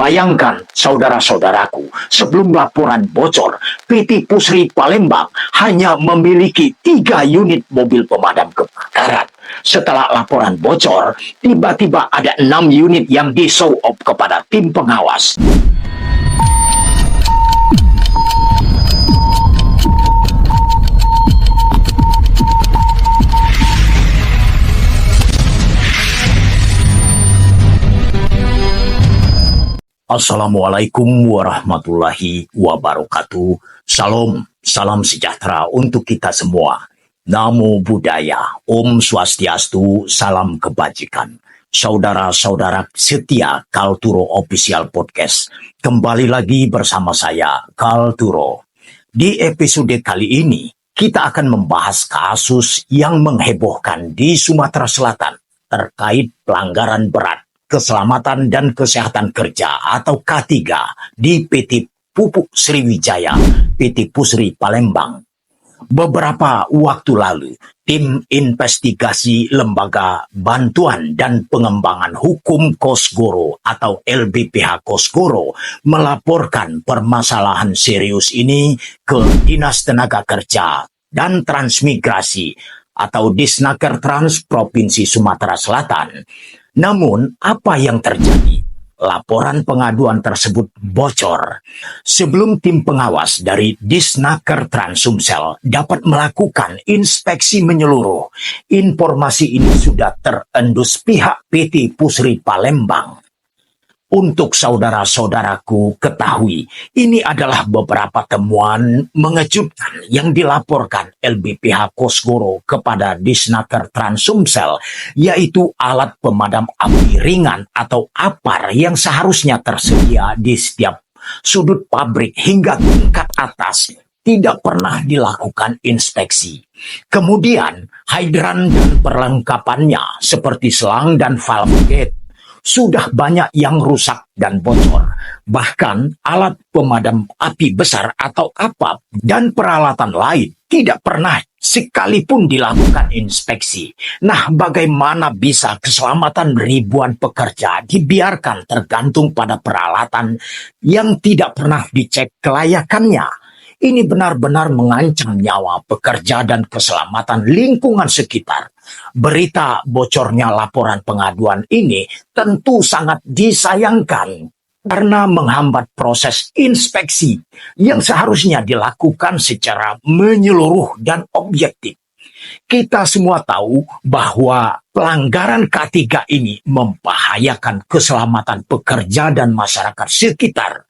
Bayangkan, saudara-saudaraku, sebelum laporan bocor, PT Pusri Palembang hanya memiliki 3 unit mobil pemadam kebakaran. Setelah laporan bocor, tiba-tiba ada 6 unit yang di-show off kepada tim pengawas. Assalamualaikum warahmatullahi wabarakatuh. Salam sejahtera untuk kita semua. Namo Buddhaya, Om Swastiastu, salam kebajikan. Saudara-saudara setia Kalturo Official Podcast, kembali lagi bersama saya, Kalturo. Di episode kali ini, kita akan membahas kasus yang menghebohkan di Sumatera Selatan terkait pelanggaran berat Keselamatan dan Kesehatan Kerja atau K3 di PT Pupuk Sriwijaya, PT Pusri Palembang. Beberapa waktu lalu, tim investigasi Lembaga Bantuan dan Pengembangan Hukum Kosgoro atau LBPH Kosgoro melaporkan permasalahan serius ini ke Dinas Tenaga Kerja dan Transmigrasi atau Disnaker Trans Provinsi Sumatera Selatan. Namun, apa yang terjadi? Laporan pengaduan tersebut bocor. Sebelum tim pengawas dari Disnaker Trans Sumsel dapat melakukan inspeksi menyeluruh, informasi ini sudah terendus pihak PT Pusri Palembang. Untuk saudara-saudaraku ketahui, ini adalah beberapa temuan mengejutkan yang dilaporkan LBPH Kosgoro kepada Disnaker Trans Sumsel, yaitu alat pemadam api ringan atau APAR yang seharusnya tersedia di setiap sudut pabrik hingga tingkat atas tidak pernah dilakukan inspeksi. Kemudian, hidran dan perlengkapannya seperti selang dan valve gate sudah banyak yang rusak dan bocor. Bahkan alat pemadam api besar atau APAP dan peralatan lain tidak pernah sekalipun dilakukan inspeksi. Nah, bagaimana bisa keselamatan ribuan pekerja dibiarkan tergantung pada peralatan yang tidak pernah dicek kelayakannya? Ini benar-benar mengancam nyawa pekerja dan keselamatan lingkungan sekitar. Berita bocornya laporan pengaduan ini tentu sangat disayangkan karena menghambat proses inspeksi yang seharusnya dilakukan secara menyeluruh dan objektif. Kita semua tahu bahwa pelanggaran K3 ini membahayakan keselamatan pekerja dan masyarakat sekitar.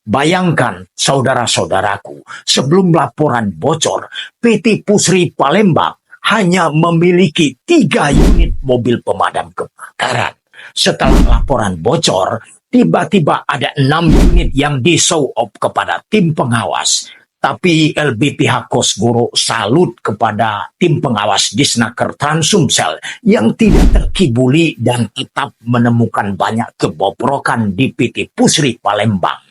Bayangkan, saudara-saudaraku, sebelum laporan bocor, PT Pusri Palembang hanya memiliki 3 unit mobil pemadam kebakaran. Setelah laporan bocor, tiba-tiba ada 6 unit yang di-show off kepada tim pengawas. Tapi LBPH Kosgoro salut kepada tim pengawas Disnaker Trans Sumsel yang tidak terkibuli dan tetap menemukan banyak kebobrokan di PT Pusri Palembang.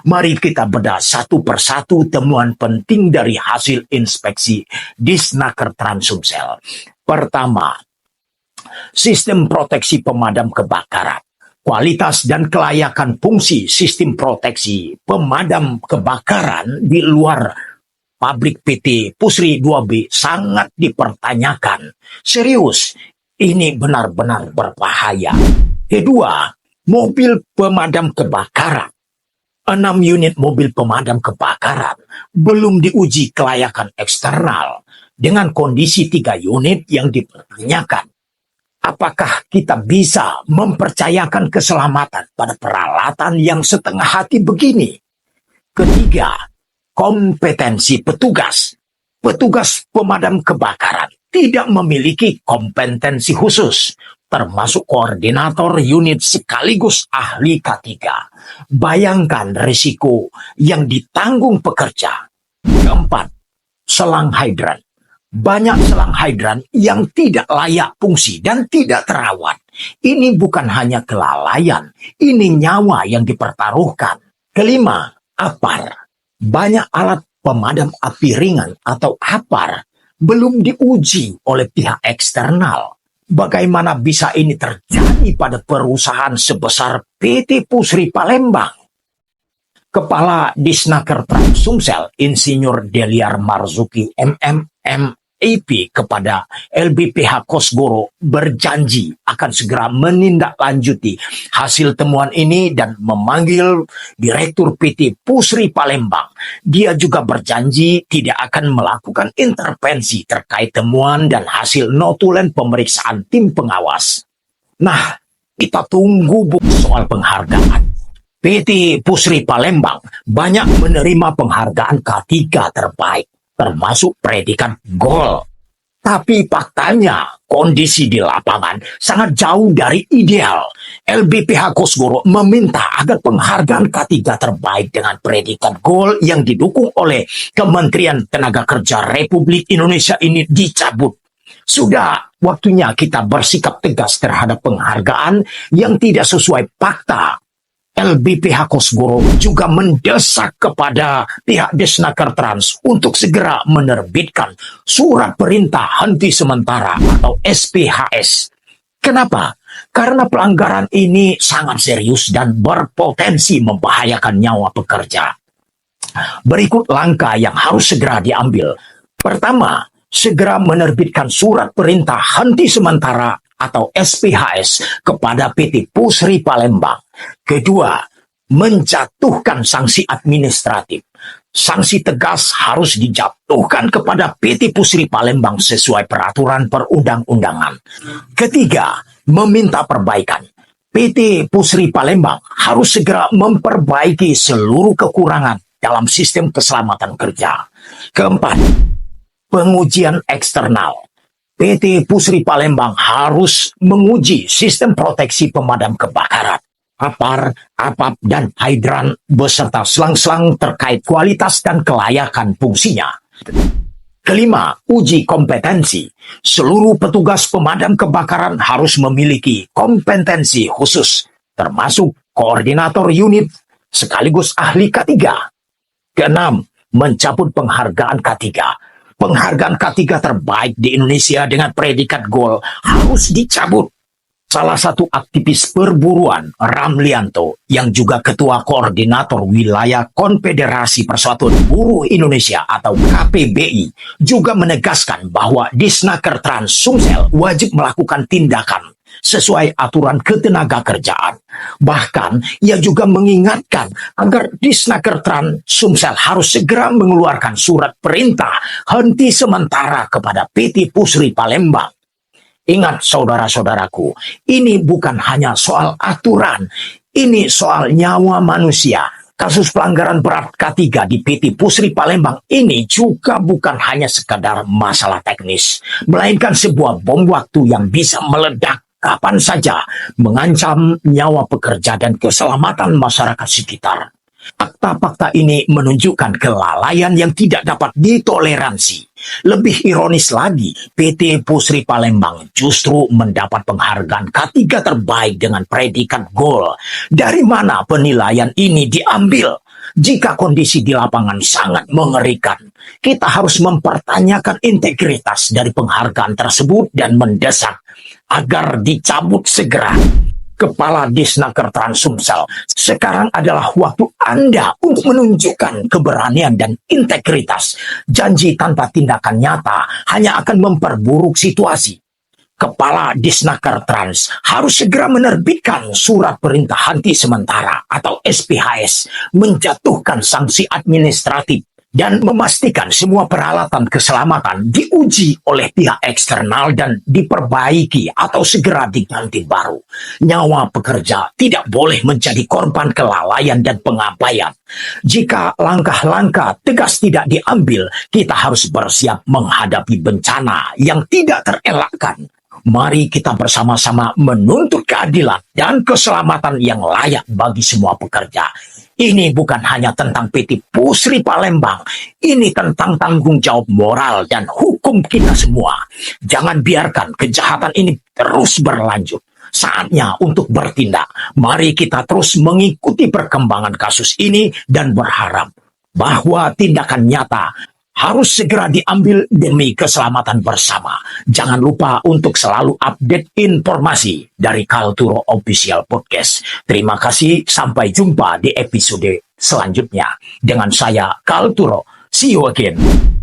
Mari kita bedah satu persatu temuan penting dari hasil inspeksi Disnaker Trans Sumsel. Pertama, sistem proteksi pemadam kebakaran. Kualitas dan kelayakan fungsi sistem proteksi pemadam kebakaran di luar pabrik PT Pusri 2B sangat dipertanyakan. Serius, ini benar-benar berbahaya. Kedua, mobil pemadam kebakaran. 6 unit mobil pemadam kebakaran belum diuji kelayakan eksternal dengan kondisi 3 unit yang dipertanyakan. Apakah kita bisa mempercayakan keselamatan pada peralatan yang setengah hati begini? Ketiga, kompetensi petugas. Petugas pemadam kebakaran tidak memiliki kompetensi khusus, termasuk koordinator unit sekaligus ahli K3. Bayangkan risiko yang ditanggung pekerja. Keempat, selang hidran. Banyak selang hidran yang tidak layak fungsi dan tidak terawat. Ini bukan hanya kelalaian, ini nyawa yang dipertaruhkan. Kelima, APAR. Banyak alat pemadam api ringan atau APAR belum diuji oleh pihak eksternal. Bagaimana bisa ini terjadi pada perusahaan sebesar PT Pusri Palembang? Kepala Disnaker Trans Sumsel, Insinyur Deliar Marzuki MMMIP kepada LBPH Kosgoro berjanji akan segera menindaklanjuti hasil temuan ini dan memanggil Direktur PT Pusri Palembang. Dia juga berjanji tidak akan melakukan intervensi terkait temuan dan hasil notulen pemeriksaan tim pengawas. Nah, kita tunggu soal penghargaan. PT Pusri Palembang banyak menerima penghargaan K3 terbaik, termasuk predikat Gold. Tapi faktanya, kondisi di lapangan sangat jauh dari ideal. LBPH Kosgoro meminta agar penghargaan K3 terbaik dengan predikat Gold yang didukung oleh Kementerian Tenaga Kerja Republik Indonesia ini dicabut. Sudah waktunya kita bersikap tegas terhadap penghargaan yang tidak sesuai fakta. LBPH Kosgoro juga mendesak kepada pihak Disnaker Trans untuk segera menerbitkan surat perintah henti sementara atau SPHS. Kenapa? Karena pelanggaran ini sangat serius dan berpotensi membahayakan nyawa pekerja. Berikut langkah yang harus segera diambil. Pertama, segera menerbitkan surat perintah henti sementara atau SPHS kepada PT Pusri Palembang. Kedua, menjatuhkan sanksi administratif. Sanksi tegas harus dijatuhkan kepada PT Pusri Palembang sesuai peraturan perundang-undangan. Ketiga, meminta perbaikan. PT Pusri Palembang harus segera memperbaiki seluruh kekurangan dalam sistem keselamatan kerja. Keempat, pengujian eksternal. PT Pusri Palembang harus menguji sistem proteksi pemadam kebakaran, APAR, APAP, dan hidran beserta selang-selang terkait kualitas dan kelayakan fungsinya. Kelima, uji kompetensi. Seluruh petugas pemadam kebakaran harus memiliki kompetensi khusus, termasuk koordinator unit sekaligus ahli K3. Keenam, mencabut penghargaan K3. Penghargaan K3 terbaik di Indonesia dengan predikat Gold harus dicabut. Salah satu aktivis perburuan, Ramlianto, yang juga Ketua Koordinator Wilayah Konfederasi Persatuan Buruh Indonesia atau KPBI, juga menegaskan bahwa Disnaker Trans Sumsel wajib melakukan tindakan sesuai aturan ketenaga kerjaan. Bahkan, ia juga mengingatkan agar Disnaker Trans Sumsel harus segera mengeluarkan surat perintah henti sementara kepada PT Pusri Palembang. Ingat saudara-saudaraku, ini bukan hanya soal aturan, ini soal nyawa manusia. Kasus pelanggaran berat K3 di PT Pusri Palembang ini juga bukan hanya sekadar masalah teknis, melainkan sebuah bom waktu yang bisa meledak kapan saja, mengancam nyawa pekerja dan keselamatan masyarakat sekitar. Fakta-fakta ini menunjukkan kelalaian yang tidak dapat ditoleransi. Lebih ironis lagi, PT Pusri Palembang justru mendapat penghargaan K3 terbaik dengan predikat Gold. Dari mana penilaian ini diambil? Jika kondisi di lapangan sangat mengerikan, kita harus mempertanyakan integritas dari penghargaan tersebut dan mendesak agar dicabut segera. Kepala Disnaker Trans Sumsel, sekarang adalah waktu Anda untuk menunjukkan keberanian dan integritas. Janji tanpa tindakan nyata hanya akan memperburuk situasi. Kepala Disnaker Trans harus segera menerbitkan surat perintah henti sementara atau SPHS, menjatuhkan sanksi administratif, dan memastikan semua peralatan keselamatan diuji oleh pihak eksternal dan diperbaiki atau segera diganti baru. Nyawa pekerja tidak boleh menjadi korban kelalaian dan pengabaian. Jika langkah-langkah tegas tidak diambil, kita harus bersiap menghadapi bencana yang tidak terelakkan. Mari kita bersama-sama menuntut keadilan dan keselamatan yang layak bagi semua pekerja. Ini bukan hanya tentang PT Pusri Palembang, ini tentang tanggung jawab moral dan hukum kita semua. Jangan biarkan kejahatan ini terus berlanjut. Saatnya untuk bertindak. Mari kita terus mengikuti perkembangan kasus ini dan berharap bahwa tindakan nyata harus segera diambil demi keselamatan bersama. Jangan lupa untuk selalu update informasi dari Kalturo Official Podcast. Terima kasih, sampai jumpa di episode selanjutnya. Dengan saya, Kalturo. See you again.